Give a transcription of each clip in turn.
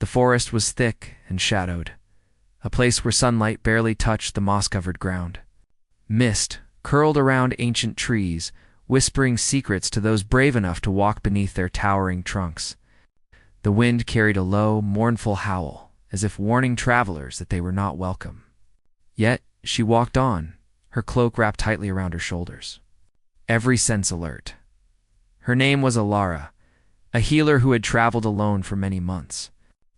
forest was thick and shadowed, a place where sunlight barely touched the moss-covered ground. Mist curled around ancient trees, whispering secrets to those brave enough to walk beneath their towering trunks. The wind carried a low, mournful howl, as if warning travelers that they were not welcome. Yet she walked on, her cloak wrapped tightly around her shoulders, every sense alert. Her name was Alara, a healer who had traveled alone for many months,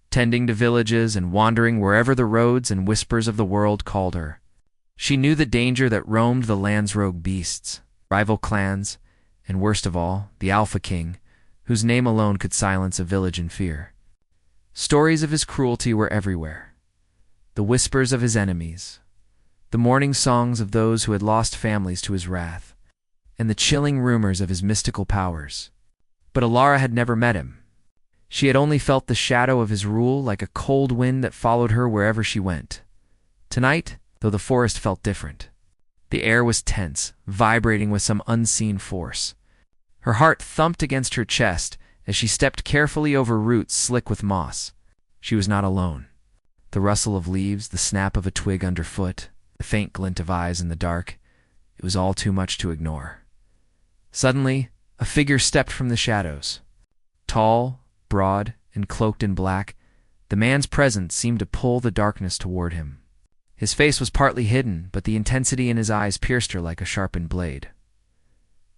tending to villages and wandering wherever the roads and whispers of the world called her. She knew the danger that roamed the land's rogue beasts, rival clans, and worst of all, the Alpha King, whose name alone could silence a village in fear. Stories of his cruelty were everywhere, the whispers of his enemies, the mourning songs of those who had lost families to his wrath, and the chilling rumors of his mystical powers. But Alara had never met him. She had only felt the shadow of his rule like a cold wind that followed her wherever she went. Tonight, though the forest felt different, the air was tense, vibrating with some unseen force. Her heart thumped against her chest as she stepped carefully over roots slick with moss. She was not alone. The rustle of leaves, the snap of a twig underfoot, the faint glint of eyes in the dark, it was all too much to ignore. Suddenly, a figure stepped from the shadows. Tall, broad, and cloaked in black, the man's presence seemed to pull the darkness toward him. His face was partly hidden, but the intensity in his eyes pierced her like a sharpened blade.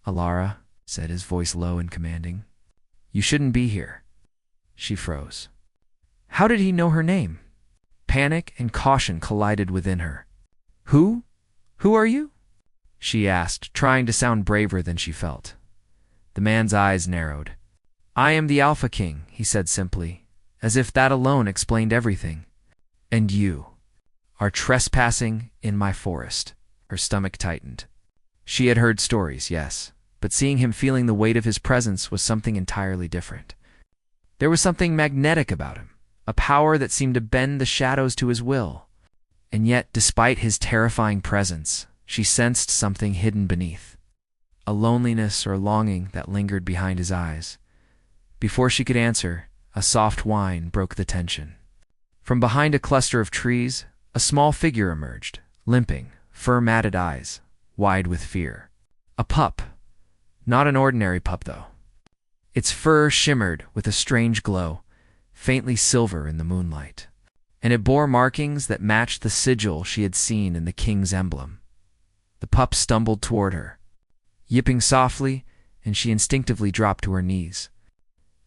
"Alara," said his voice low and commanding, "you shouldn't be here." She froze. How did he know her name? Panic and caution collided within her. Who are you?" she asked, trying to sound braver than she felt. The man's eyes narrowed. "I am the Alpha King," he said simply, as if that alone explained everything. "And you are trespassing in my forest." Her stomach tightened. She had heard stories, yes, but seeing him feeling the weight of his presence was something entirely different. There was something magnetic about him, a power that seemed to bend the shadows to his will. And yet, despite his terrifying presence, she sensed something hidden beneath, a loneliness or longing that lingered behind his eyes. Before she could answer, a soft whine broke the tension. From behind a cluster of trees, a small figure emerged, limping, fur-matted eyes, wide with fear. A pup. Not an ordinary pup, though. Its fur shimmered with a strange glow, faintly silver in the moonlight, and it bore markings that matched the sigil she had seen in the king's emblem. The pup stumbled toward her, yipping softly, and she instinctively dropped to her knees.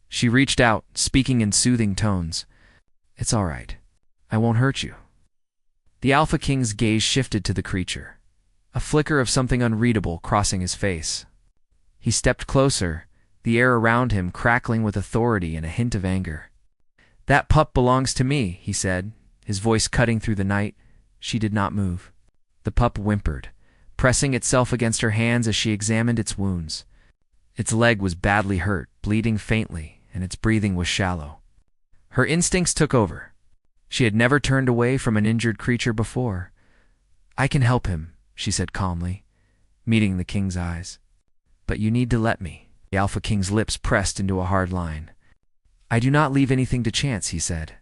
She reached out, speaking in soothing tones. "It's all right. I won't hurt you." The Alpha King's gaze shifted to the creature, a flicker of something unreadable crossing his face. He stepped closer, the air around him crackling with authority and a hint of anger. "That pup belongs to me," he said, his voice cutting through the night. She did not move. The pup whimpered, pressing itself against her hands as she examined its wounds. Its leg was badly hurt, bleeding faintly, and its breathing was shallow. Her instincts took over. She had never turned away from an injured creature before. "I can help him," she said calmly, meeting the king's eyes. "But you need to let me." The Alpha King's lips pressed into a hard line. "I do not leave anything to chance," he said.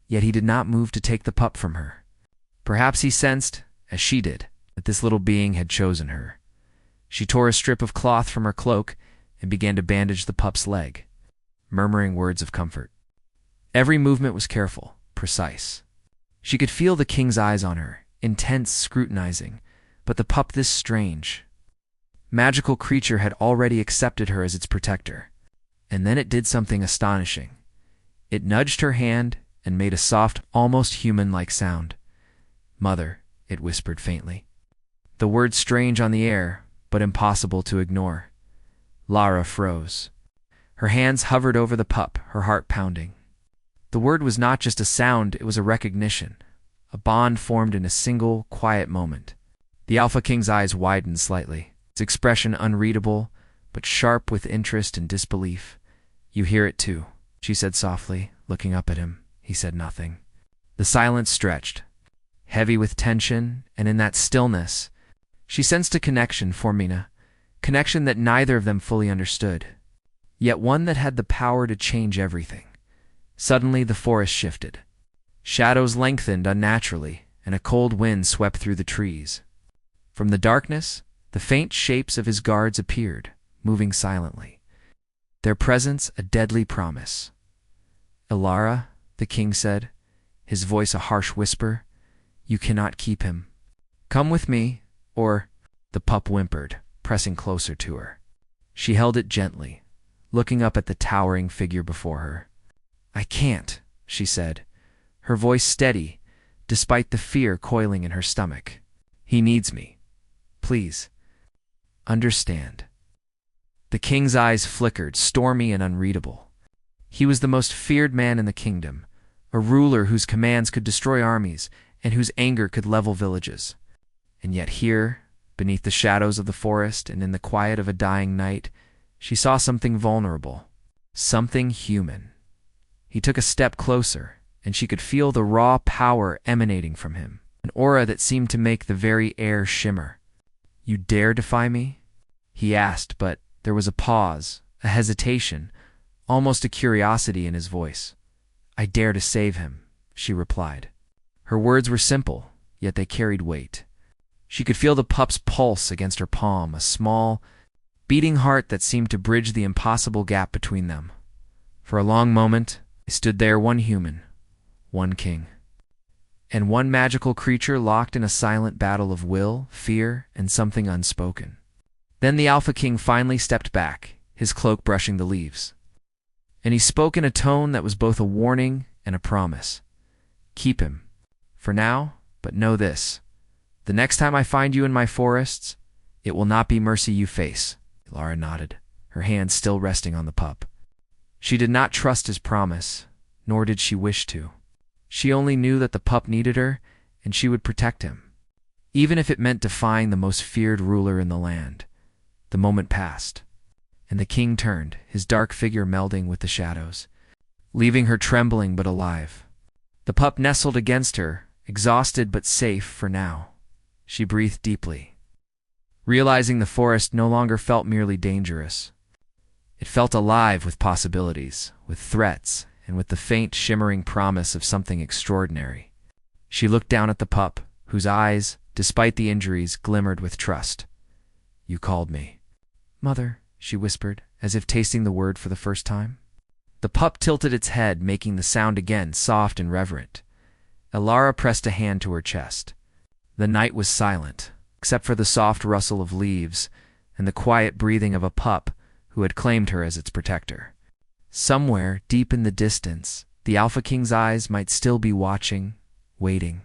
Yet he did not move to take the pup from her. Perhaps he sensed, as she did, that this little being had chosen her. She tore a strip of cloth from her cloak and began to bandage the pup's leg, murmuring words of comfort. Every movement was careful, precise. She could feel the king's eyes on her, intense, scrutinizing, but the pup, this strange, magical creature, had already accepted her as its protector. And then it did something astonishing. It nudged her hand and made a soft, almost human-like sound. "Mother," it whispered faintly. The word strange on the air, but impossible to ignore. Lara froze. Her hands hovered over the pup, her heart pounding. The word was not just a sound, it was a recognition, a bond formed in a single, quiet moment. The Alpha King's eyes widened slightly, its expression unreadable, but sharp with interest and disbelief. "You hear it too," she said softly, looking up at him. He said nothing. The silence stretched, heavy with tension, and in that stillness, she sensed a connection for Mina, connection that neither of them fully understood, yet one that had the power to change everything. Suddenly the forest shifted. Shadows lengthened unnaturally, and a cold wind swept through the trees. From the darkness, the faint shapes of his guards appeared, moving silently, their presence a deadly promise. "Ilara," the king said, his voice a harsh whisper, "you cannot keep him. Come with me, or—" The pup whimpered, pressing closer to her. She held it gently, looking up at the towering figure before her. "I can't," she said, her voice steady, despite the fear coiling in her stomach. "He needs me. Please. Understand." The king's eyes flickered, stormy and unreadable. He was the most feared man in the kingdom, a ruler whose commands could destroy armies and whose anger could level villages. And yet here, beneath the shadows of the forest and in the quiet of a dying night, she saw something vulnerable, something human. He took a step closer, and she could feel the raw power emanating from him, an aura that seemed to make the very air shimmer. "You dare defy me?" he asked, but there was a pause, a hesitation, almost a curiosity in his voice. "I dare to save him," she replied. Her words were simple, yet they carried weight. She could feel the pup's pulse against her palm, a small, beating heart that seemed to bridge the impossible gap between them. For a long moment, they stood there, one human, one king, and one magical creature locked in a silent battle of will, fear, and something unspoken. Then the Alpha King finally stepped back, his cloak brushing the leaves. And he spoke in a tone that was both a warning and a promise. "Keep him, for now, but know this. The next time I find you in my forests, it will not be mercy you face." Ilara nodded, her hand still resting on the pup. She did not trust his promise, nor did she wish to. She only knew that the pup needed her, and she would protect him, even if it meant defying the most feared ruler in the land. The moment passed, and the king turned, his dark figure melding with the shadows, leaving her trembling but alive. The pup nestled against her, exhausted but safe for now. She breathed deeply, realizing the forest no longer felt merely dangerous. It felt alive with possibilities, with threats, and with the faint, shimmering promise of something extraordinary. She looked down at the pup, whose eyes, despite the injuries, glimmered with trust. "You called me." "Mother," she whispered, as if tasting the word for the first time. The pup tilted its head, making the sound again, soft and reverent. Ilara pressed a hand to her chest. The night was silent, except for the soft rustle of leaves and the quiet breathing of a pup who had claimed her as its protector. Somewhere, deep in the distance, the Alpha King's eyes might still be watching, waiting.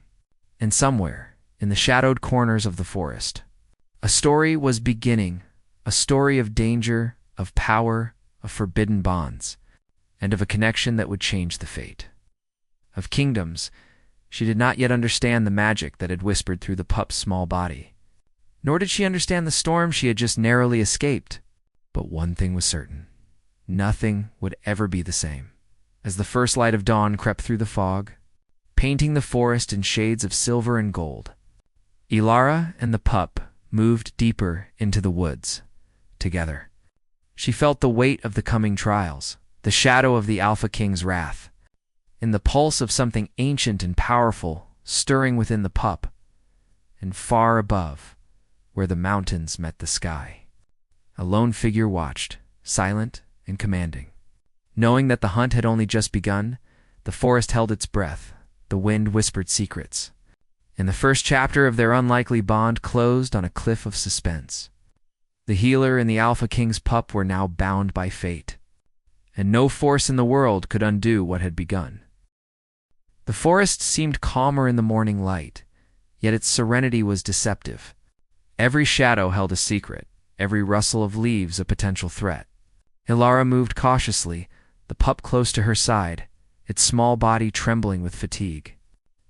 And somewhere, in the shadowed corners of the forest, a story was beginning, a story of danger, of power, of forbidden bonds, and of a connection that would change the fate. Of kingdoms, she did not yet understand the magic that had whispered through the pup's small body. Nor did she understand the storm she had just narrowly escaped. But one thing was certain. Nothing would ever be the same. As the first light of dawn crept through the fog, painting the forest in shades of silver and gold, Ilara and the pup moved deeper into the woods, together. She felt the weight of the coming trials, the shadow of the Alpha King's wrath, in the pulse of something ancient and powerful stirring within the pup, and far above, where the mountains met the sky, a lone figure watched, silent and commanding. Knowing that the hunt had only just begun, the forest held its breath, the wind whispered secrets, and the first chapter of their unlikely bond closed on a cliff of suspense. The healer and the Alpha King's pup were now bound by fate, and no force in the world could undo what had begun. The forest seemed calmer in the morning light, yet its serenity was deceptive. Every shadow held a secret, every rustle of leaves a potential threat. Ilara moved cautiously, the pup close to her side, its small body trembling with fatigue.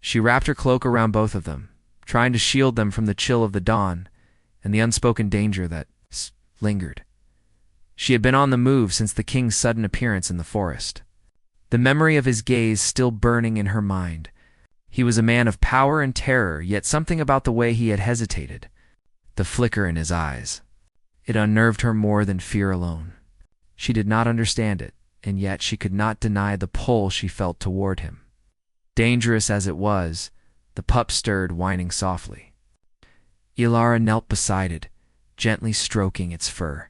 She wrapped her cloak around both of them, trying to shield them from the chill of the dawn and the unspoken danger that lingered. She had been on the move since the king's sudden appearance in the forest, the memory of his gaze still burning in her mind. He was a man of power and terror, yet something about the way he had hesitated, the flicker in his eyes, it unnerved her more than fear alone. She did not understand it, and yet she could not deny the pull she felt toward him. Dangerous as it was, the pup stirred, whining softly. Ilara knelt beside it, gently stroking its fur.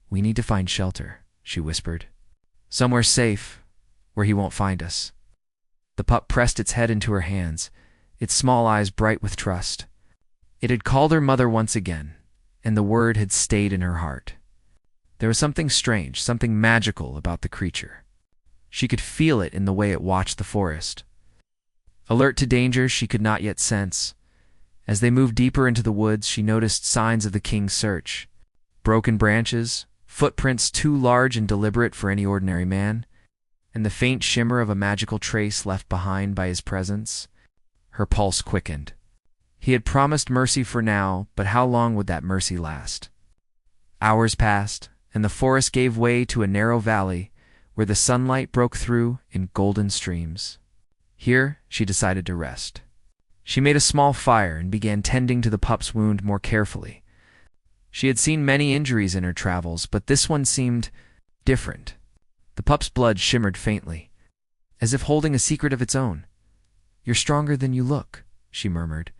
"We need to find shelter," she whispered. "Somewhere safe, where he won't find us." The pup pressed its head into her hands, its small eyes bright with trust. It had called her mother once again, and the word had stayed in her heart. There was something strange, something magical about the creature. She could feel it in the way it watched the forest. Alert to danger she could not yet sense. As they moved deeper into the woods, she noticed signs of the king's search. Broken branches, footprints too large and deliberate for any ordinary man, and the faint shimmer of a magical trace left behind by his presence. Her pulse quickened. He had promised mercy for now, but how long would that mercy last? Hours passed, and the forest gave way to a narrow valley where the sunlight broke through in golden streams. Here she decided to rest. She made a small fire and began tending to the pup's wound more carefully. She had seen many injuries in her travels, but this one seemed different. The pup's blood shimmered faintly, as if holding a secret of its own. "You're stronger than you look," she murmured,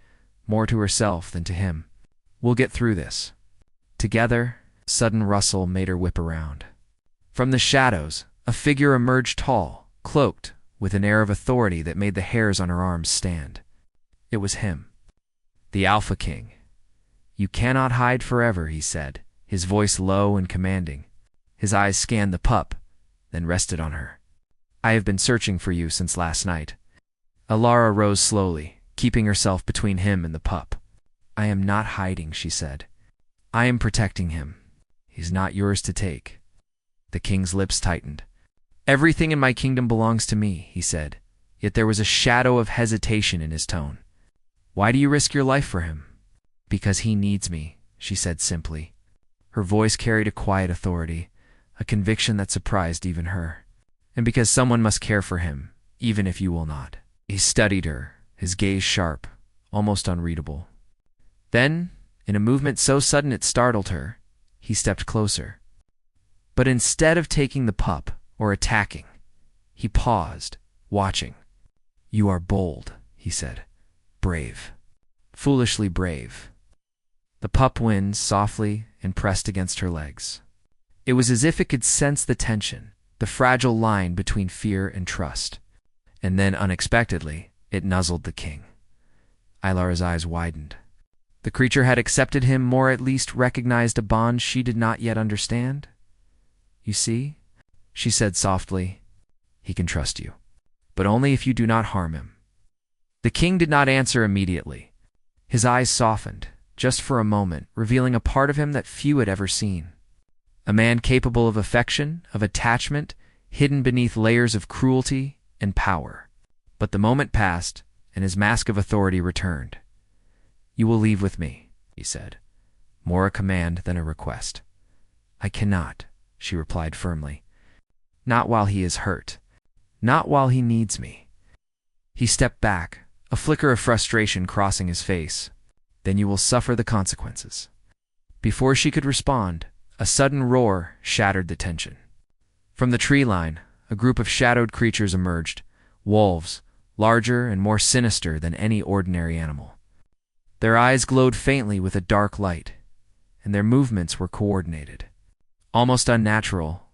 more to herself than to him. "We'll get through this." Together, a sudden rustle made her whip around. From the shadows, a figure emerged, tall, cloaked, with an air of authority that made the hairs on her arms stand. It was him, the Alpha King. "You cannot hide forever," he said, his voice low and commanding. His eyes scanned the pup, then rested on her. "I have been searching for you since last night." Ilara rose slowly, keeping herself between him and the pup. "I am not hiding," she said. "I am protecting him. He's not yours to take." The king's lips tightened. "Everything in my kingdom belongs to me," he said, yet there was a shadow of hesitation in his tone. "Why do you risk your life for him?" "Because he needs me," she said simply. Her voice carried a quiet authority, a conviction that surprised even her. "And because someone must care for him, even if you will not." He studied her, his gaze sharp, almost unreadable. Then, in a movement so sudden it startled her, he stepped closer. But instead of taking the pup or attacking, he paused, watching. "You are bold," he said. "Brave. Foolishly brave." The pup whined softly and pressed against her legs. It was as if it could sense the tension, the fragile line between fear and trust. And then, unexpectedly, it nuzzled the king. Ilara's eyes widened. The creature had accepted him, or at least recognized a bond she did not yet understand. "You see," she said softly, "he can trust you, but only if you do not harm him." The king did not answer immediately. His eyes softened, just for a moment, revealing a part of him that few had ever seen. A man capable of affection, of attachment, hidden beneath layers of cruelty and power. But the moment passed, and his mask of authority returned. "You will leave with me," he said, more a command than a request. "I cannot," she replied firmly. "Not while he is hurt. Not while he needs me." He stepped back, a flicker of frustration crossing his face. "Then you will suffer the consequences." Before she could respond, a sudden roar shattered the tension. From the tree line, a group of shadowed creatures emerged, wolves, larger and more sinister than any ordinary animal. Their eyes glowed faintly with a dark light, and their movements were coordinated. Almost unnatural,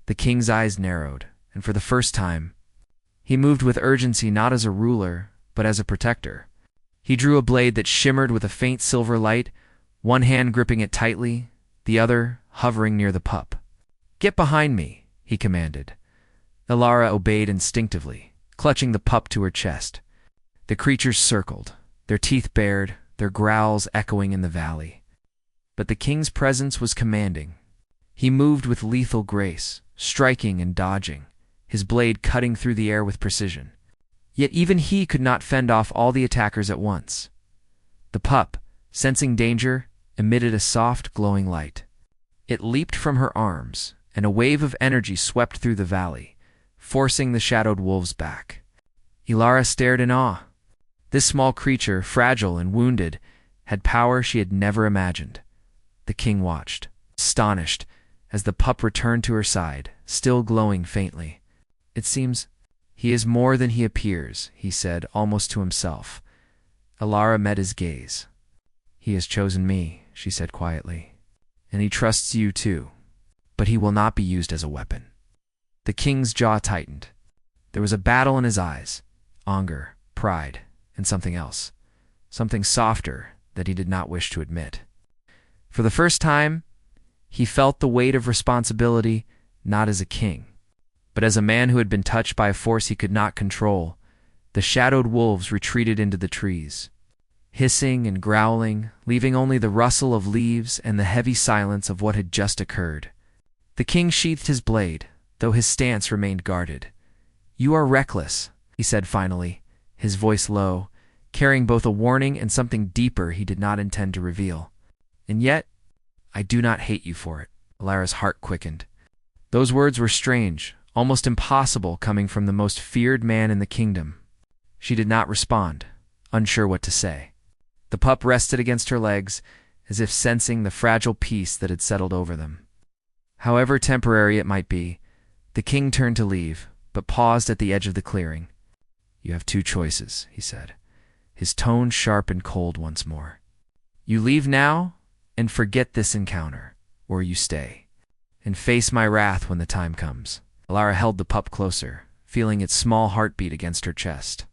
the king's eyes narrowed, and for the first time, he moved with urgency, not as a ruler, but as a protector. He drew a blade that shimmered with a faint silver light, one hand gripping it tightly, the other hovering near the pup. "Get behind me," he commanded. Ilara obeyed instinctively, clutching the pup to her chest. The creatures circled, their teeth bared, their growls echoing in the valley. But the king's presence was commanding. He moved with lethal grace, striking and dodging, his blade cutting through the air with precision. Yet even he could not fend off all the attackers at once. The pup, sensing danger, emitted a soft, glowing light. It leaped from her arms, and a wave of energy swept through the valley, forcing the shadowed wolves back. Ilara stared in awe. This small creature, fragile and wounded, had power she had never imagined. The king watched, astonished, as the pup returned to her side, still glowing faintly. "It seems he is more than he appears," he said, almost to himself. Ilara met his gaze. "He has chosen me," she said quietly. "And he trusts you too. But he will not be used as a weapon." The king's jaw tightened. There was a battle in his eyes, anger, pride, and something else, something softer that he did not wish to admit. For the first time, he felt the weight of responsibility, not as a king, but as a man who had been touched by a force he could not control. The shadowed wolves retreated into the trees, hissing and growling, leaving only the rustle of leaves and the heavy silence of what had just occurred. The king sheathed his blade, though his stance remained guarded. "You are reckless," he said finally, his voice low, carrying both a warning and something deeper he did not intend to reveal. "And yet, I do not hate you for it." Ilara's heart quickened. Those words were strange, almost impossible, coming from the most feared man in the kingdom. She did not respond, unsure what to say. The pup rested against her legs, as if sensing the fragile peace that had settled over them. However temporary it might be, the king turned to leave, but paused at the edge of the clearing. "You have two choices," he said, his tone sharp and cold once more. "You leave now and forget this encounter, or you stay and face my wrath when the time comes." Ilara held the pup closer, feeling its small heartbeat against her chest.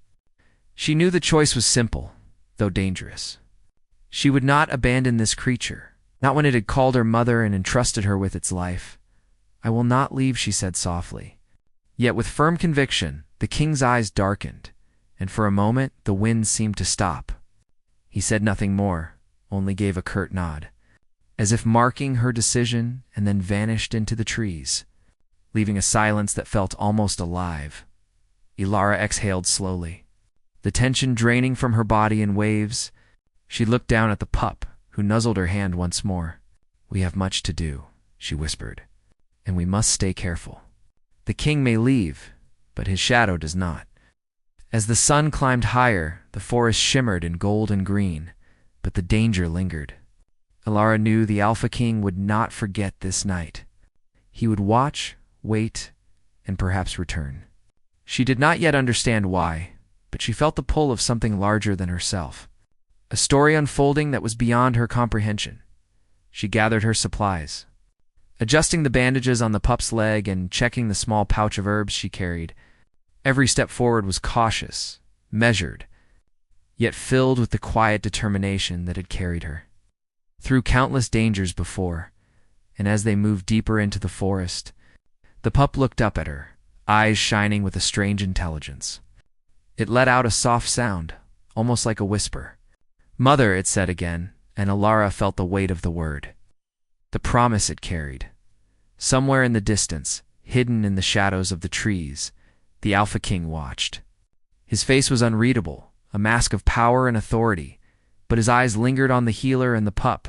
She knew the choice was simple, though dangerous. She would not abandon this creature, not when it had called her mother and entrusted her with its life. "I will not leave," she said softly. Yet with firm conviction, the king's eyes darkened, and for a moment the wind seemed to stop. He said nothing more, only gave a curt nod, as if marking her decision, and then vanished into the trees, leaving a silence that felt almost alive. Ilara exhaled slowly, the tension draining from her body in waves. She looked down at the pup, who nuzzled her hand once more. "We have much to do," she whispered, "and we must stay careful. The king may leave, but his shadow does not." As the sun climbed higher, the forest shimmered in gold and green, but the danger lingered. Ilara knew the Alpha King would not forget this night. He would watch, wait, and perhaps return. She did not yet understand why, but she felt the pull of something larger than herself, a story unfolding that was beyond her comprehension. She gathered her supplies, adjusting the bandages on the pup's leg and checking the small pouch of herbs she carried. Every step forward was cautious, measured, yet filled with the quiet determination that had carried her through countless dangers before. And as they moved deeper into the forest, the pup looked up at her, eyes shining with a strange intelligence. It let out a soft sound, almost like a whisper. "Mother," it said again, and Ilara felt the weight of the word, the promise it carried. Somewhere in the distance, hidden in the shadows of the trees, the Alpha King watched. His face was unreadable, a mask of power and authority, but his eyes lingered on the healer and the pup.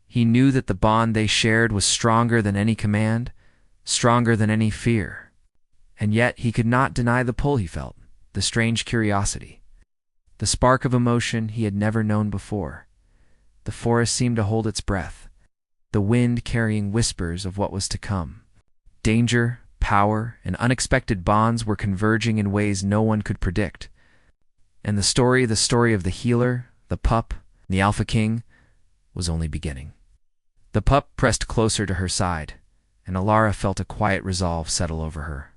He knew that the bond they shared was stronger than any command, stronger than any fear. And yet he could not deny the pull he felt, the strange curiosity, the spark of emotion he had never known before. The forest seemed to hold its breath, the wind carrying whispers of what was to come. Danger, power, and unexpected bonds were converging in ways no one could predict. And the story of the healer, the pup, and the Alpha King was only beginning. The pup pressed closer to her side, and Ilara felt a quiet resolve settle over her.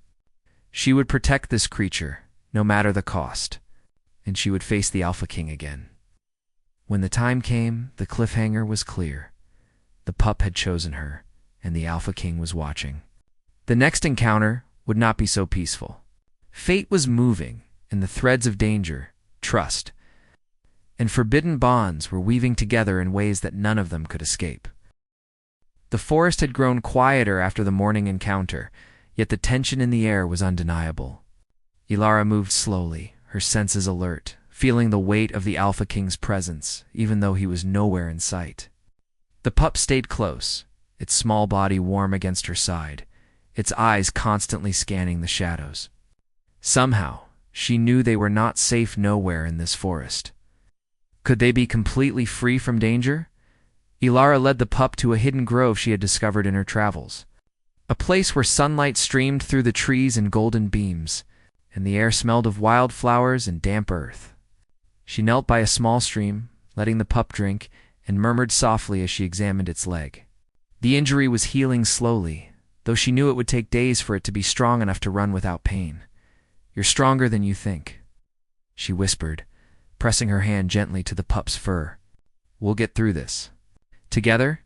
She would protect this creature, no matter the cost, and she would face the Alpha King again. When the time came, the cliffhanger was clear. The pup had chosen her, and the Alpha King was watching. The next encounter would not be so peaceful. Fate was moving, and the threads of danger, trust, and forbidden bonds were weaving together in ways that none of them could escape. The forest had grown quieter after the morning encounter, yet the tension in the air was undeniable. Ilara moved slowly, her senses alert, feeling the weight of the Alpha King's presence, even though he was nowhere in sight. The pup stayed close, its small body warm against her side, its eyes constantly scanning the shadows. Somehow, she knew they were not safe nowhere in this forest. Could they be completely free from danger? Ilara led the pup to a hidden grove she had discovered in her travels. A place where sunlight streamed through the trees in golden beams, and the air smelled of wildflowers and damp earth. She knelt by a small stream, letting the pup drink, and murmured softly as she examined its leg. The injury was healing slowly, though she knew it would take days for it to be strong enough to run without pain. "You're stronger than you think," she whispered, pressing her hand gently to the pup's fur. "We'll get through this." Together,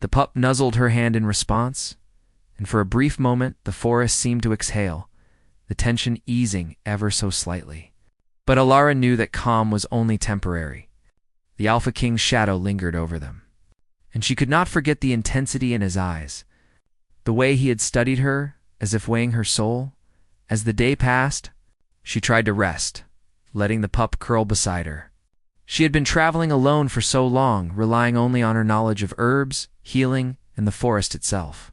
the pup nuzzled her hand in response, and for a brief moment the forest seemed to exhale, the tension easing ever so slightly. But Alara knew that calm was only temporary. The Alpha King's shadow lingered over them, and she could not forget the intensity in his eyes, the way he had studied her as if weighing her soul. As the day passed, she tried to rest, letting the pup curl beside her. She had been traveling alone for so long, relying only on her knowledge of herbs, healing, and the forest itself.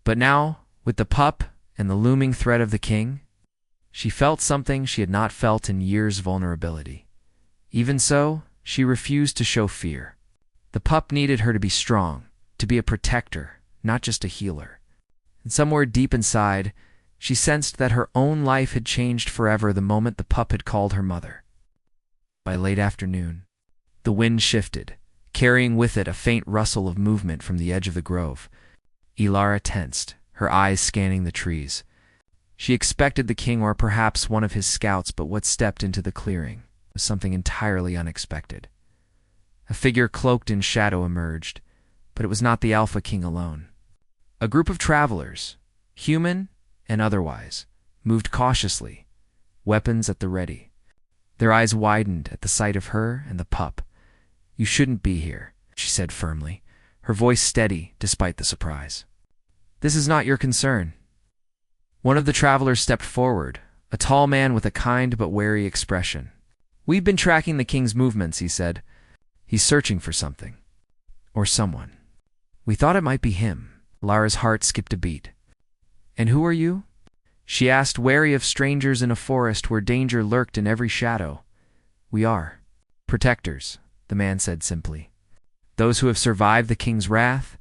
But now, with the pup and the looming threat of the king, she felt something she had not felt in years: vulnerability. Even so, she refused to show fear. The pup needed her to be strong, to be a protector, not just a healer. And somewhere deep inside, she sensed that her own life had changed forever the moment the pup had called her mother. By late afternoon, the wind shifted, carrying with it a faint rustle of movement from the edge of the grove. Alara tensed, her eyes scanning the trees. She expected the king or perhaps one of his scouts, but what stepped into the clearing was something entirely unexpected. A figure cloaked in shadow emerged, but it was not the Alpha King alone. A group of travelers, human and otherwise, moved cautiously, weapons at the ready. Their eyes widened at the sight of her and the pup. "You shouldn't be here," she said firmly, her voice steady despite the surprise. "This is not your concern." One of the travelers stepped forward, a tall man with a kind but wary expression. "We've been tracking the king's movements," he said. "He's searching for something. Or someone. We thought it might be him." Lara's heart skipped a beat. "And who are you?" she asked, wary of strangers in a forest where danger lurked in every shadow. "We are protectors," the man said simply. "Those who have survived the king's wrath,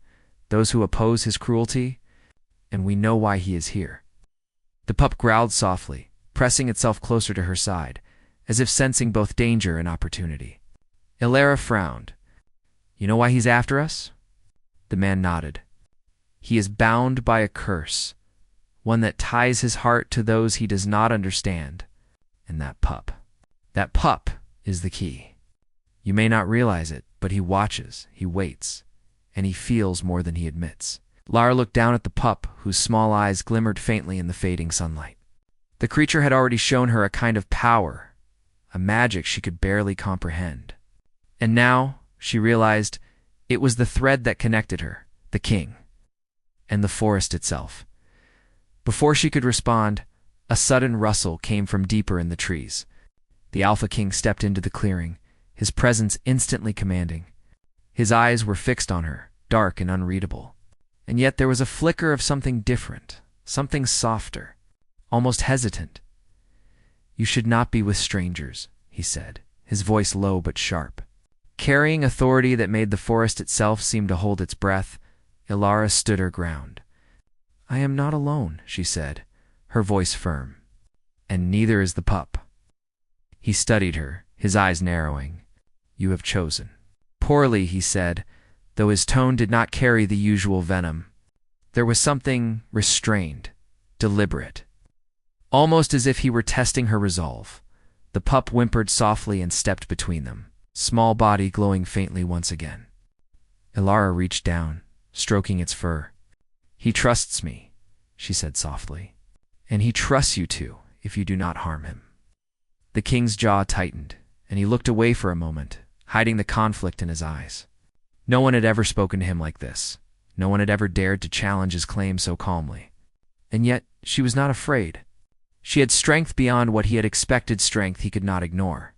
those who oppose his cruelty, and we know why he is here." The pup growled softly, pressing itself closer to her side, as if sensing both danger and opportunity. Alara frowned. "You know why he's after us?" The man nodded. "He is bound by a curse, one that ties his heart to those he does not understand. And that pup is the key. You may not realize it, but he watches, he waits, and he feels more than he admits." Lara looked down at the pup, whose small eyes glimmered faintly in the fading sunlight. The creature had already shown her a kind of power, a magic she could barely comprehend. And now, she realized, it was the thread that connected her, the king, and the forest itself. Before she could respond, a sudden rustle came from deeper in the trees. The Alpha King stepped into the clearing, his presence instantly commanding. His eyes were fixed on her, dark and unreadable. And yet there was a flicker of something different, something softer, almost hesitant. "You should not be with strangers," he said, his voice low but sharp. Carrying authority that made the forest itself seem to hold its breath, Alara stood her ground. "I am not alone," she said, her voice firm. "And neither is the pup." He studied her, his eyes narrowing. "You have chosen." "Poorly," he said, though his tone did not carry the usual venom. There was something restrained, deliberate, almost as if he were testing her resolve. The pup whimpered softly and stepped between them, small body glowing faintly once again. Alara reached down, stroking its fur. "He trusts me," she said softly. "And he trusts you too, if you do not harm him." The king's jaw tightened, and he looked away for a moment, hiding the conflict in his eyes. No one had ever spoken to him like this. No one had ever dared to challenge his claim so calmly. And yet, she was not afraid. She had strength beyond what he had expected, strength he could not ignore.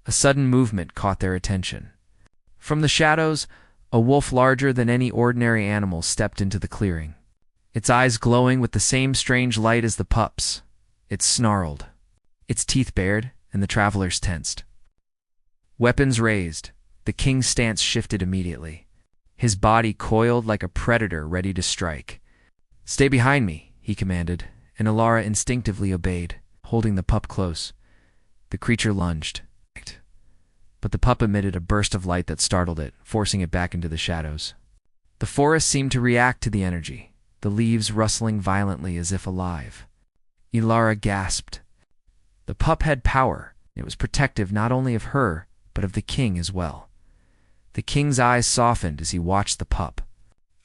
A sudden movement caught their attention. From the shadows, a wolf larger than any ordinary animal stepped into the clearing, its eyes glowing with the same strange light as the pup's. It snarled, its teeth bared, and the travelers tensed. Weapons raised, the king's stance shifted immediately. His body coiled like a predator ready to strike. Stay behind me, he commanded, and Alara instinctively obeyed, holding the pup close. The creature lunged, but the pup emitted a burst of light that startled it, forcing it back into the shadows. The forest seemed to react to the energy, the leaves rustling violently as if alive. Alara gasped. The pup had power. It was protective not only of her, but of the king as well. The king's eyes softened as he watched the pup,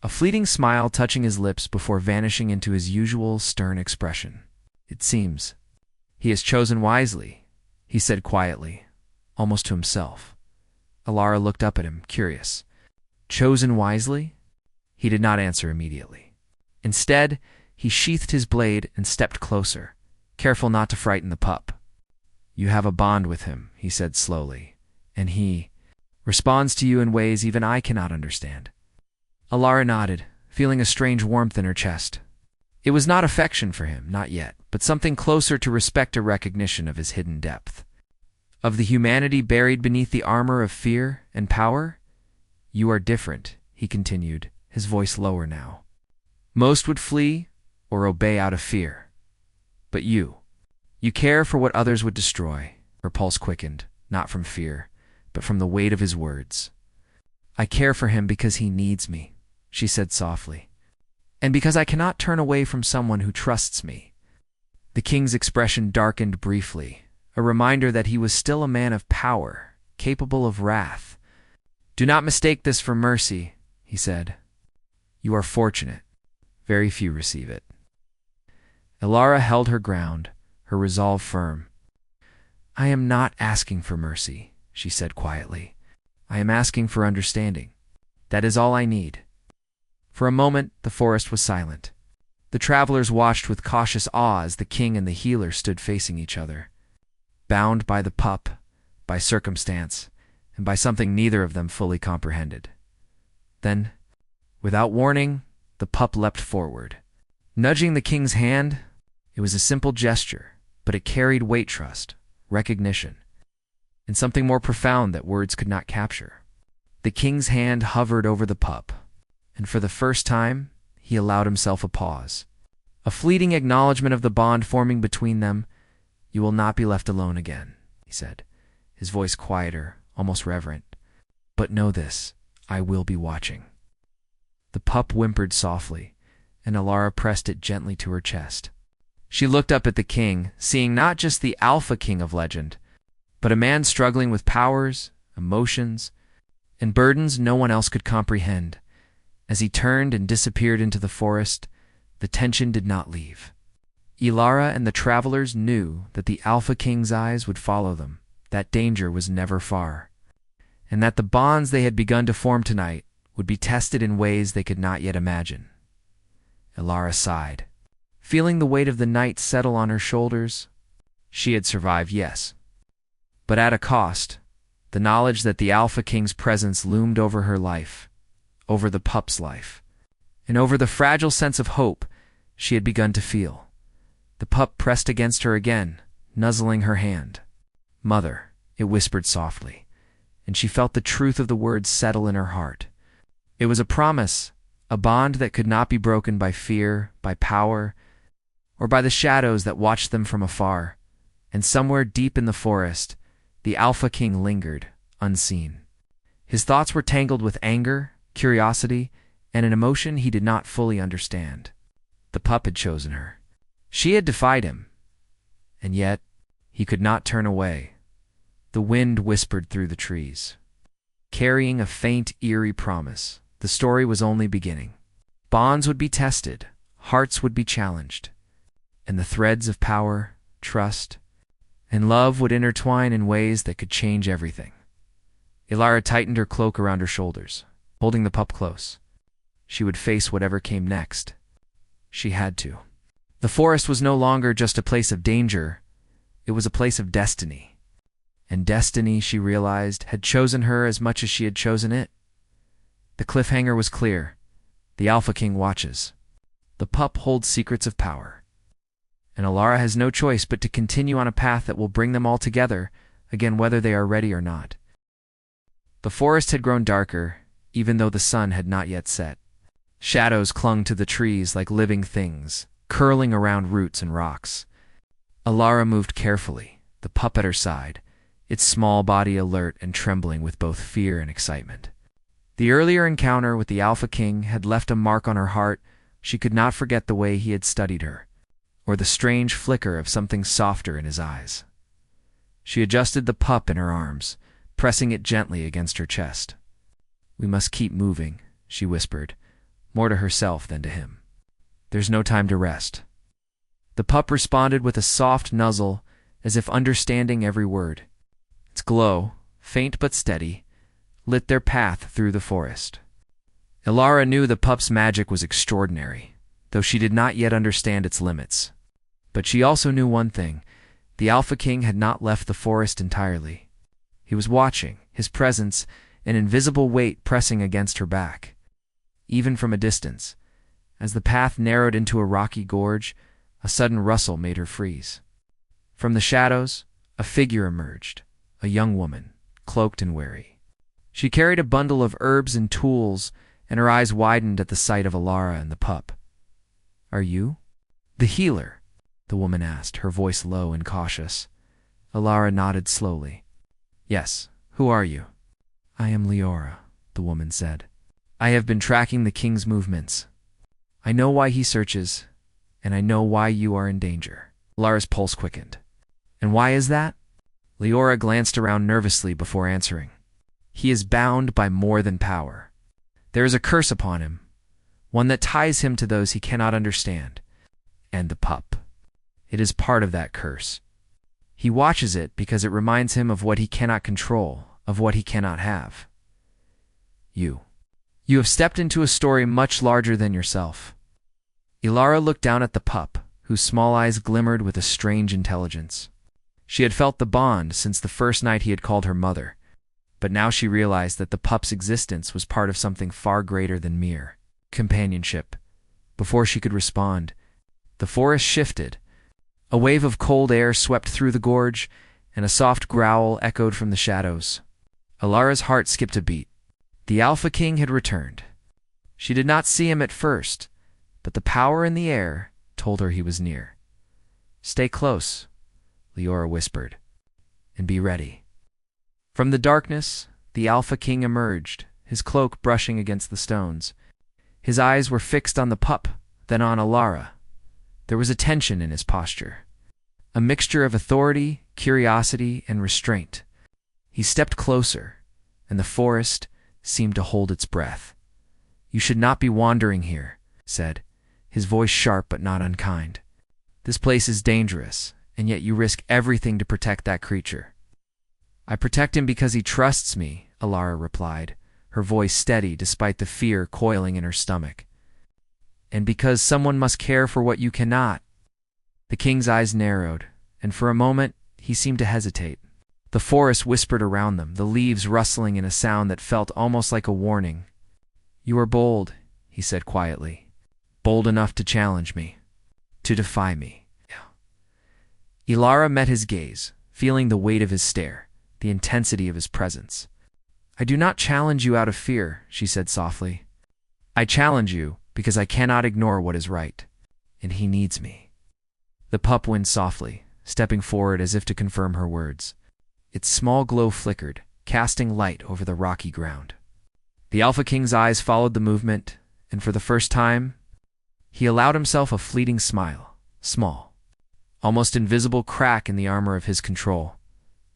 a fleeting smile touching his lips before vanishing into his usual stern expression. It seems he has chosen wisely, he said quietly, almost to himself. Alara looked up at him, curious. Chosen wisely? He did not answer immediately. Instead, he sheathed his blade and stepped closer, careful not to frighten the pup. You have a bond with him, he said slowly, and he responds to you in ways even I cannot understand. Alara nodded, feeling a strange warmth in her chest. It was not affection for him, not yet, but something closer to respect or recognition of his hidden depth. Of the humanity buried beneath the armor of fear and power? You are different, he continued, his voice lower now. Most would flee or obey out of fear. But you care for what others would destroy. Her pulse quickened, not from fear, but from the weight of his words. I care for him because he needs me, she said softly, and because I cannot turn away from someone who trusts me. The king's expression darkened briefly, a reminder that he was still a man of power, capable of wrath. Do not mistake this for mercy, he said. You are fortunate. Very few receive it. Alara held her ground, her resolve firm. I am not asking for mercy, she said quietly. I am asking for understanding. That is all I need. For a moment, the forest was silent. The travelers watched with cautious awe as the king and the healer stood facing each other, bound by the pup, by circumstance, and by something neither of them fully comprehended. Then, without warning, the pup leapt forward. Nudging the king's hand, it was a simple gesture, but it carried weight, trust, recognition, and something more profound that words could not capture. The king's hand hovered over the pup, and for the first time, he allowed himself a pause. A fleeting acknowledgement of the bond forming between them. You will not be left alone again, he said, his voice quieter, almost reverent. But know this, I will be watching. The pup whimpered softly, and Alara pressed it gently to her chest. She looked up at the king, seeing not just the alpha king of legend, but a man struggling with powers, emotions, and burdens no one else could comprehend. As he turned and disappeared into the forest, the tension did not leave. Alara and the travelers knew that the Alpha King's eyes would follow them, that danger was never far, and that the bonds they had begun to form tonight would be tested in ways they could not yet imagine. Alara sighed, feeling the weight of the night settle on her shoulders. She had survived, yes, but at a cost. The knowledge that the Alpha King's presence loomed over her life, over the pup's life, and over the fragile sense of hope she had begun to feel. The pup pressed against her again, nuzzling her hand. Mother, it whispered softly, and she felt the truth of the words settle in her heart. It was a promise, a bond that could not be broken by fear, by power, or by the shadows that watched them from afar. And somewhere deep in the forest, the Alpha King lingered, unseen. His thoughts were tangled with anger, curiosity, and an emotion he did not fully understand. The pup had chosen her. She had defied him. And yet, he could not turn away. The wind whispered through the trees, carrying a faint, eerie promise. The story was only beginning. Bonds would be tested, hearts would be challenged, and the threads of power, trust, and love would intertwine in ways that could change everything. Alara tightened her cloak around her shoulders, holding the pup close. She would face whatever came next. She had to. The forest was no longer just a place of danger. It was a place of destiny. And destiny, she realized, had chosen her as much as she had chosen it. The cliffhanger was clear. The Alpha King watches. The pup holds secrets of power. And Alara has no choice but to continue on a path that will bring them all together, again whether they are ready or not. The forest had grown darker, even though the sun had not yet set. Shadows clung to the trees like living things, curling around roots and rocks. Alara moved carefully, the pup at her side, its small body alert and trembling with both fear and excitement. The earlier encounter with the Alpha King had left a mark on her heart. She could not forget the way he had studied her, or the strange flicker of something softer in his eyes. She adjusted the pup in her arms, pressing it gently against her chest. "We must keep moving," she whispered, more to herself than to him. "There's no time to rest." The pup responded with a soft nuzzle, as if understanding every word. Its glow, faint but steady, lit their path through the forest. Alara knew the pup's magic was extraordinary, though she did not yet understand its limits. But she also knew one thing: the Alpha King had not left the forest entirely. He was watching, his presence an invisible weight pressing against her back. Even from a distance, as the path narrowed into a rocky gorge, a sudden rustle made her freeze. From the shadows, a figure emerged, a young woman, cloaked and wary. She carried a bundle of herbs and tools, and her eyes widened at the sight of Alara and the pup. "Are you the healer?" the woman asked, her voice low and cautious. Alara nodded slowly. "Yes. Who are you?" "I am Leora," the woman said. "I have been tracking the king's movements. I know why he searches, and I know why you are in danger." Alara's pulse quickened. "And why is that?" Leora glanced around nervously before answering. "He is bound by more than power. There is a curse upon him, one that ties him to those he cannot understand. And the pup. It is part of that curse. He watches it because it reminds him of what he cannot control, of what he cannot have. You have stepped into a story much larger than yourself." Alara looked down at the pup, whose small eyes glimmered with a strange intelligence. She had felt the bond since the first night he had called her mother, but now she realized that the pup's existence was part of something far greater than mere companionship. Before she could respond, the forest shifted. A wave of cold air swept through the gorge, and a soft growl echoed from the shadows. Alara's heart skipped a beat. The Alpha King had returned. She did not see him at first, but the power in the air told her he was near. "Stay close," Leora whispered, "and be ready." From the darkness, the Alpha King emerged, his cloak brushing against the stones. His eyes were fixed on the pup, then on Alara. There was a tension in his posture, a mixture of authority, curiosity, and restraint. He stepped closer, and the forest seemed to hold its breath. "You should not be wandering here," said, his voice sharp but not unkind. "This place is dangerous, and yet you risk everything to protect that creature." "I protect him because he trusts me," Alara replied, her voice steady despite the fear coiling in her stomach. "And because someone must care for what you cannot." The king's eyes narrowed, and for a moment he seemed to hesitate. The forest whispered around them, the leaves rustling in a sound that felt almost like a warning. "You are bold," he said quietly. "Bold enough to challenge me, to defy me." Alara met his gaze, feeling the weight of his stare, the intensity of his presence. "I do not challenge you out of fear," she said softly. "I challenge you because I cannot ignore what is right, and he needs me." The pup whined softly, stepping forward as if to confirm her words. Its small glow flickered, casting light over the rocky ground. The Alpha King's eyes followed the movement, and for the first time, he allowed himself a fleeting smile, small, almost invisible crack in the armor of his control.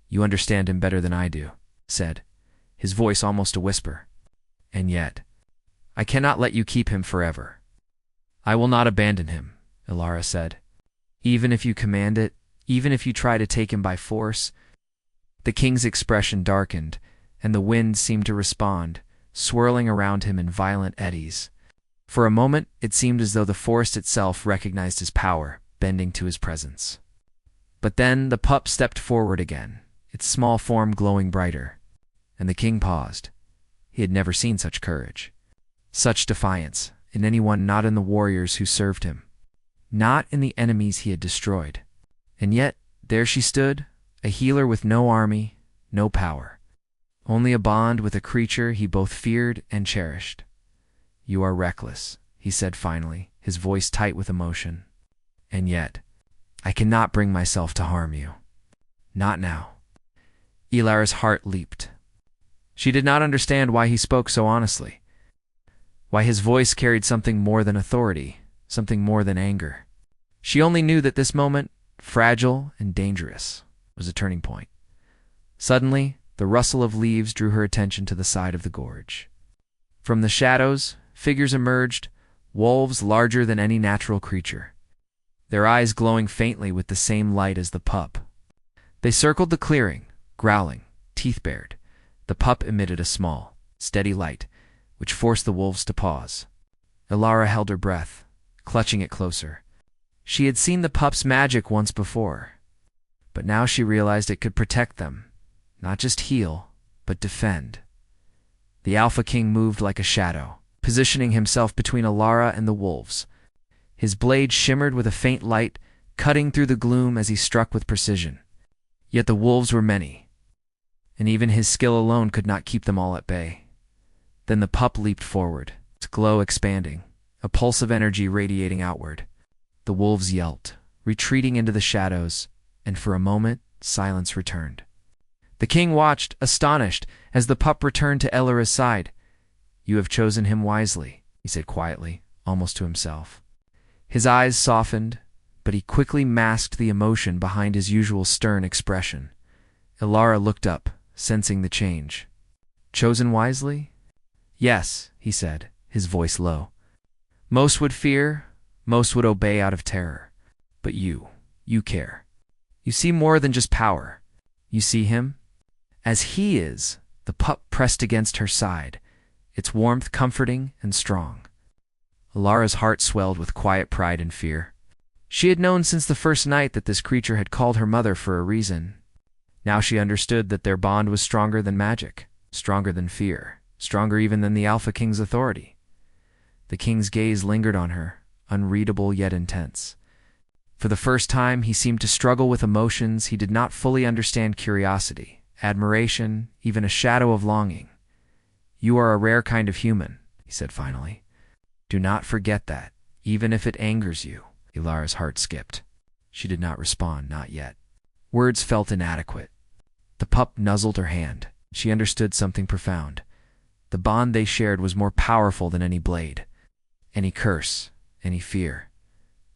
"You understand him better than I do," said, his voice almost a whisper. "And yet, I cannot let you keep him forever." "I will not abandon him," Alara said. "Even if you command it, even if you try to take him by force." The king's expression darkened, and the wind seemed to respond, swirling around him in violent eddies. For a moment, it seemed as though the forest itself recognized his power, bending to his presence. But then the pup stepped forward again, its small form glowing brighter, and the king paused. He had never seen such courage, such defiance, in anyone not in the warriors who served him, not in the enemies he had destroyed. And yet, there she stood, a healer with no army, no power, only a bond with a creature he both feared and cherished. You are reckless, he said finally, his voice tight with emotion. And yet, I cannot bring myself to harm you. Not now. Elara's heart leaped. She did not understand why he spoke so honestly, why his voice carried something more than authority, something more than anger. She only knew that this moment, fragile and dangerous, was a turning point. Suddenly, the rustle of leaves drew her attention to the side of the gorge. From the shadows, figures emerged, wolves larger than any natural creature, their eyes glowing faintly with the same light as the pup. They circled the clearing, growling, teeth bared. The pup emitted a small, steady light, which forced the wolves to pause. Elara held her breath, clutching it closer. She had seen the pup's magic once before, but now she realized it could protect them, not just heal, but defend. The Alpha King moved like a shadow, positioning himself between Elara and the wolves. His blade shimmered with a faint light, cutting through the gloom as he struck with precision. Yet the wolves were many, and even his skill alone could not keep them all at bay. Then the pup leaped forward, its glow expanding, a pulse of energy radiating outward. The wolves yelped, retreating into the shadows, and for a moment, silence returned. The king watched, astonished, as the pup returned to Elara's side. You have chosen him wisely, he said quietly, almost to himself. His eyes softened, but he quickly masked the emotion behind his usual stern expression. Elara looked up, sensing the change. Chosen wisely? Yes, he said, his voice low. Most would fear, most would obey out of terror. But you care. You see more than just power. You see him? As he is, the pup pressed against her side, its warmth comforting and strong. Elara's heart swelled with quiet pride and fear. She had known since the first night that this creature had called her mother for a reason. Now she understood that their bond was stronger than magic, stronger than fear, stronger even than the Alpha King's authority. The king's gaze lingered on her, unreadable yet intense. For the first time, he seemed to struggle with emotions he did not fully understand: curiosity, admiration, even a shadow of longing. You are a rare kind of human, he said finally. Do not forget that, even if it angers you. Elara's heart skipped. She did not respond, not yet. Words felt inadequate. The pup nuzzled her hand. She understood something profound. The bond they shared was more powerful than any blade, any curse, any fear.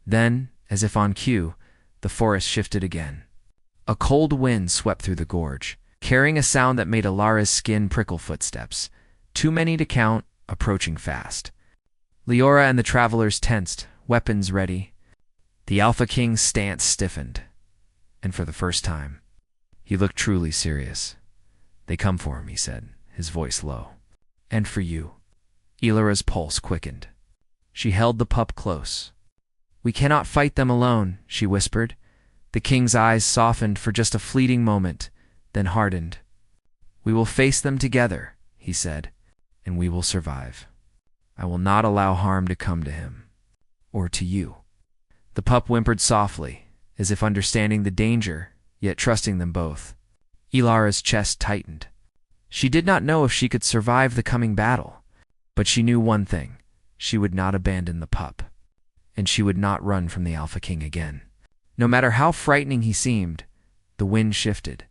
Then, as if on cue, the forest shifted again. A cold wind swept through the gorge, carrying a sound that made Elara's skin prickle. Footsteps, too many to count, approaching fast. Leora and the travelers tensed, weapons ready. The Alpha King's stance stiffened, and for the first time, he looked truly serious. They come for him, he said, his voice low. And for you. Elara's pulse quickened. She held the pup close. We cannot fight them alone, she whispered. The king's eyes softened for just a fleeting moment, then hardened. We will face them together, he said, and we will survive. I will not allow harm to come to him, or to you. The pup whimpered softly, as if understanding the danger, yet trusting them both. Elara's chest tightened. She did not know if she could survive the coming battle, but she knew one thing: she would not abandon the pup, and she would not run from the Alpha King again. No matter how frightening he seemed, the wind shifted,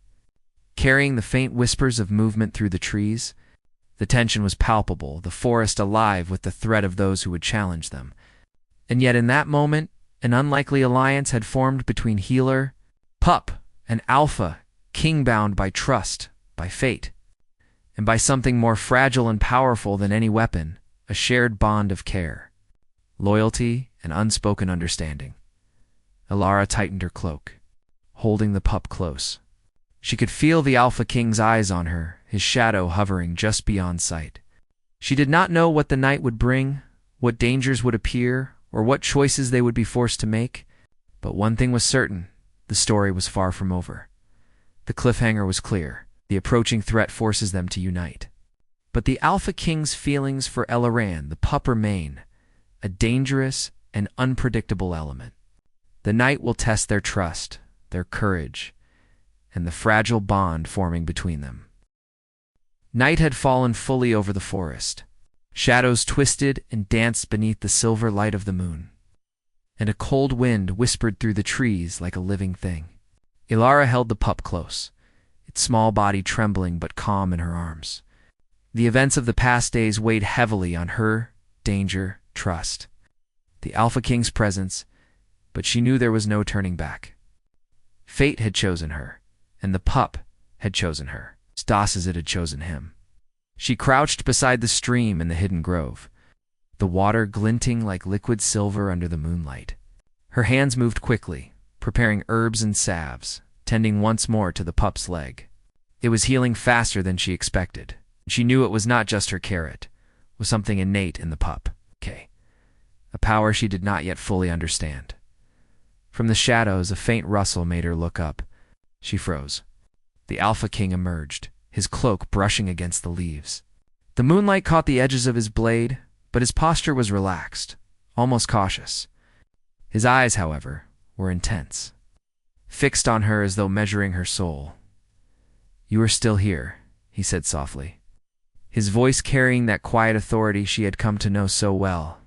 carrying the faint whispers of movement through the trees. The tension was palpable, the forest alive with the threat of those who would challenge them. And yet in that moment, an unlikely alliance had formed between healer, pup, and Alpha King, bound by trust, by fate, and by something more fragile and powerful than any weapon, a shared bond of care, loyalty, and unspoken understanding. Elara tightened her cloak, holding the pup close. She could feel the Alpha King's eyes on her, his shadow hovering just beyond sight. She did not know what the night would bring, what dangers would appear, or what choices they would be forced to make, but one thing was certain: the story was far from over. The cliffhanger was clear: the approaching threat forces them to unite. But the Alpha King's feelings for Elaran, the pup, remain, a dangerous and unpredictable element. The night will test their trust, their courage, and the fragile bond forming between them. Night had fallen fully over the forest. Shadows twisted and danced beneath the silver light of the moon, and a cold wind whispered through the trees like a living thing. Ilara held the pup close, its small body trembling but calm in her arms. The events of the past days weighed heavily on her, danger, trust. The Alpha King's presence, but she knew there was no turning back. Fate had chosen her, and the pup had chosen her, just as it had chosen him. She crouched beside the stream in the hidden grove, the water glinting like liquid silver under the moonlight. Her hands moved quickly, preparing herbs and salves, tending once more to the pup's leg. It was healing faster than she expected. She knew it was not just her carrot, it was something innate in the pup, a power she did not yet fully understand. From the shadows, a faint rustle made her look up. She froze. The Alpha King emerged, his cloak brushing against the leaves. The moonlight caught the edges of his blade, but his posture was relaxed, almost cautious. His eyes, however, were intense, fixed on her as though measuring her soul. "You are still here," he said softly, his voice carrying that quiet authority she had come to know so well.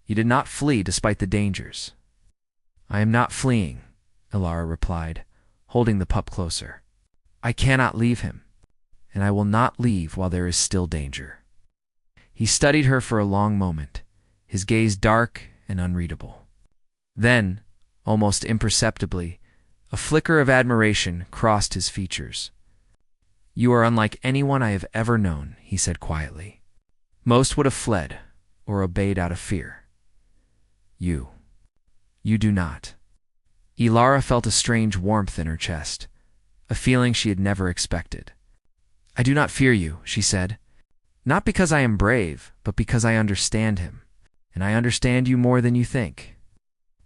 "You did not flee despite the dangers." "I am not fleeing," Ilara replied, holding the pup closer. "I cannot leave him, and I will not leave while there is still danger." He studied her for a long moment, his gaze dark and unreadable. Then, almost imperceptibly, a flicker of admiration crossed his features. "You are unlike anyone I have ever known," he said quietly. "Most would have fled or obeyed out of fear. You do not." Ilara felt a strange warmth in her chest, a feeling she had never expected. "I do not fear you," she said. "Not because I am brave, but because I understand him, and I understand you more than you think."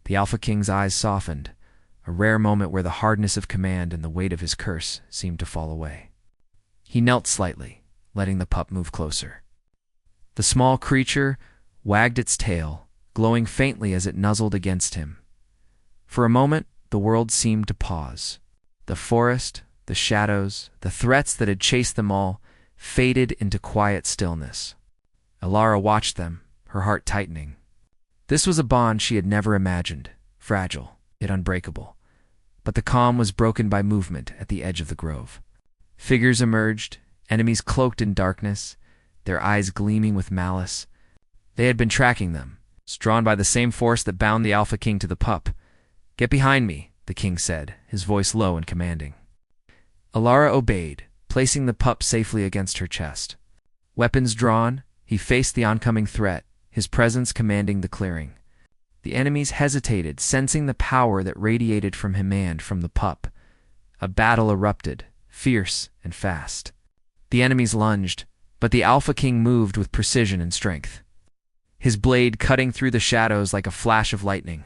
The Alpha King's eyes softened, a rare moment where the hardness of command and the weight of his curse seemed to fall away. He knelt slightly, letting the pup move closer. The small creature wagged its tail, glowing faintly as it nuzzled against him. For a moment, the world seemed to pause. The forest, the shadows, the threats that had chased them all faded into quiet stillness. Ilara watched them, her heart tightening. This was a bond she had never imagined, fragile, yet unbreakable. But the calm was broken by movement at the edge of the grove. Figures emerged, enemies cloaked in darkness, their eyes gleaming with malice. They had been tracking them, drawn by the same force that bound the Alpha King to the pup. "Get behind me," the king said, his voice low and commanding. Ilara obeyed, placing the pup safely against her chest. Weapons drawn, he faced the oncoming threat, his presence commanding the clearing. The enemies hesitated, sensing the power that radiated from him and from the pup. A battle erupted, fierce and fast. The enemies lunged, but the Alpha King moved with precision and strength, his blade cutting through the shadows like a flash of lightning.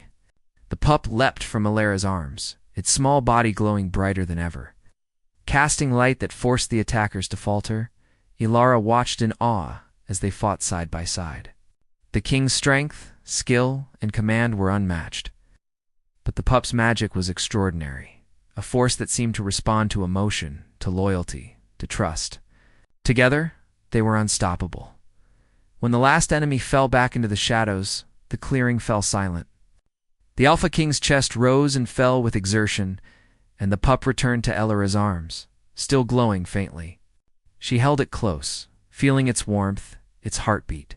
The pup leapt from Ilara's arms, its small body glowing brighter than ever. Casting light that forced the attackers to falter, Ilara watched in awe as they fought side by side. The king's strength, skill, and command were unmatched. But the pup's magic was extraordinary, a force that seemed to respond to emotion, to loyalty, to trust. Together, they were unstoppable. When the last enemy fell back into the shadows, the clearing fell silent. The Alpha King's chest rose and fell with exertion, and the pup returned to Ilara's arms, still glowing faintly. She held it close, feeling its warmth, its heartbeat,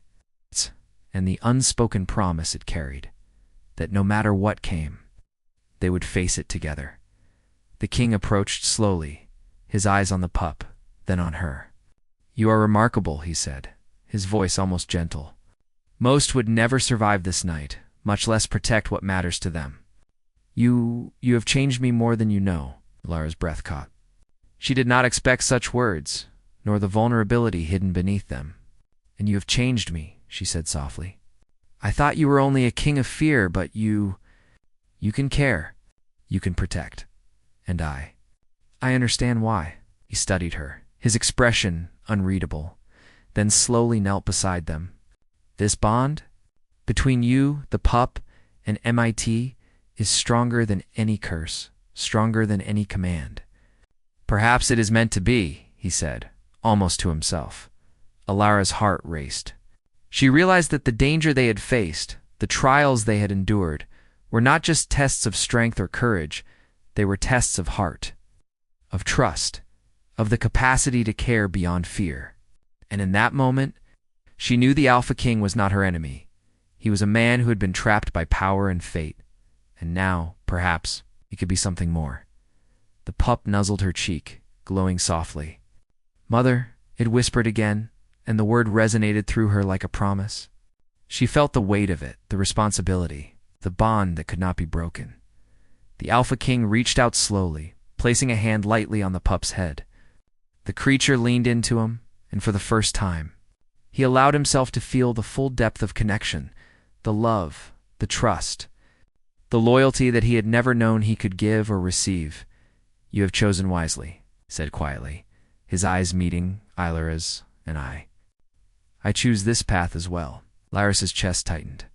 and the unspoken promise it carried, that no matter what came, they would face it together. The king approached slowly, his eyes on the pup, then on her. "You are remarkable," he said, his voice almost gentle. "Most would never survive this night, much less protect what matters to them. You have changed me more than you know." Ilara's breath caught. She did not expect such words, nor the vulnerability hidden beneath them. "And you have changed me," she said softly. "I thought you were only a king of fear, but you can care, you can protect. And I understand why." He studied her, his expression unreadable, then slowly knelt beside them. "This bond between you, the pup, and MIT is stronger than any curse, stronger than any command." "Perhaps it is meant to be," he said, almost to himself. Ilara's heart raced. She realized that the danger they had faced, the trials they had endured, were not just tests of strength or courage, they were tests of heart, of trust, of the capacity to care beyond fear. And in that moment, she knew the Alpha King was not her enemy. He was a man who had been trapped by power and fate, and now, perhaps, he could be something more. The pup nuzzled her cheek, glowing softly. "Mother," it whispered again, and the word resonated through her like a promise. She felt the weight of it, the responsibility, the bond that could not be broken. The Alpha King reached out slowly, placing a hand lightly on the pup's head. The creature leaned into him, and for the first time, he allowed himself to feel the full depth of connection, the love, the trust, the loyalty that he had never known he could give or receive. "You have chosen wisely," he said quietly, his eyes meeting Ilara's and I choose this path as well." Lyras's chest tightened.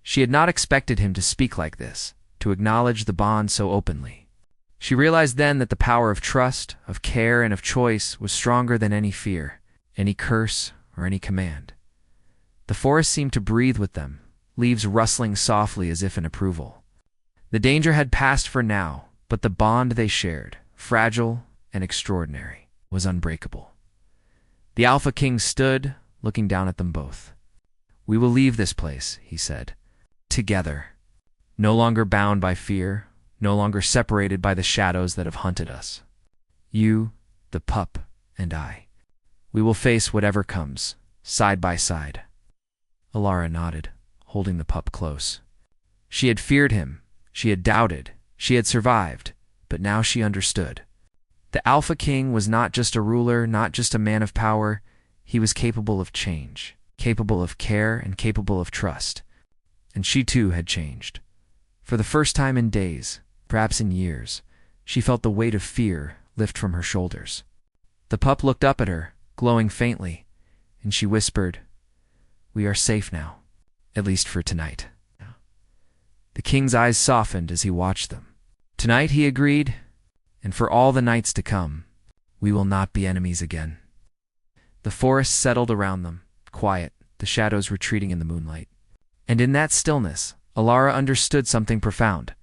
She had not expected him to speak like this, to acknowledge the bond so openly. She realized then that the power of trust, of care, and of choice was stronger than any fear, any curse, or any command. The forest seemed to breathe with them, leaves rustling softly as if in approval. The danger had passed for now, but the bond they shared, fragile and extraordinary, was unbreakable. The Alpha King stood, looking down at them both. "We will leave this place," he said, "together, no longer bound by fear, no longer separated by the shadows that have hunted us. You, the pup, and I. We will face whatever comes, side by side." Alara nodded, holding the pup close. She had feared him, she had doubted, she had survived, but now she understood. The Alpha King was not just a ruler, not just a man of power. He was capable of change, capable of care, and capable of trust. And she too had changed. For the first time in days, perhaps in years, she felt the weight of fear lift from her shoulders. The pup looked up at her, glowing faintly, and she whispered, "We are safe now, at least for tonight." The king's eyes softened as he watched them. "Tonight," he agreed, "and for all the nights to come, we will not be enemies again." The forest settled around them, quiet, the shadows retreating in the moonlight. And in that stillness, Alara understood something profound.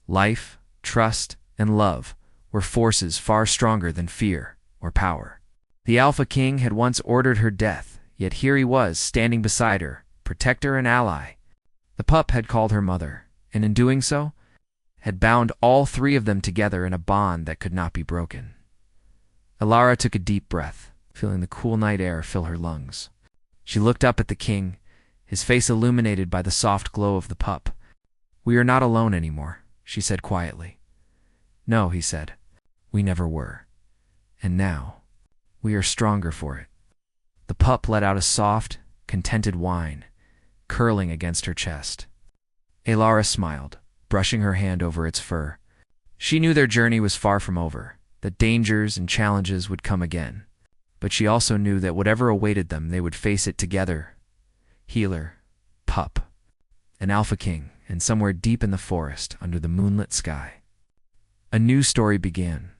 Life, trust, and love were forces far stronger than fear or power. The Alpha King had once ordered her death, yet here he was, standing beside her, protector and ally. The pup had called her mother, and in doing so, had bound all three of them together in a bond that could not be broken. Alara took a deep breath, feeling the cool night air fill her lungs. She looked up at the king, his face illuminated by the soft glow of the pup. "We are not alone anymore," she said quietly. "No," he said, "we never were. And now, we are stronger for it." The pup let out a soft, contented whine, curling against her chest. Alara smiled, brushing her hand over its fur. She knew their journey was far from over, that dangers and challenges would come again. But she also knew that whatever awaited them, they would face it together. Healer, pup, an Alpha King, and somewhere deep in the forest under the moonlit sky. A new story began,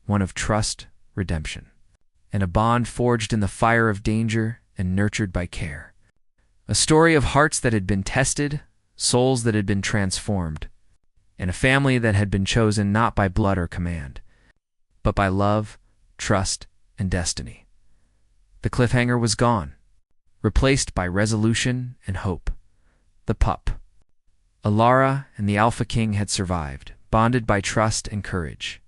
one of trust, redemption, and a bond forged in the fire of danger and nurtured by care. A story of hearts that had been tested, souls that had been transformed, and a family that had been chosen not by blood or command, but by love, trust, and destiny. The cliffhanger was gone, replaced by resolution and hope. The pup, Alara, and the Alpha King had survived, bonded by trust and courage,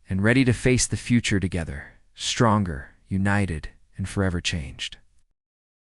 and ready to face the future together, stronger, united, and forever changed.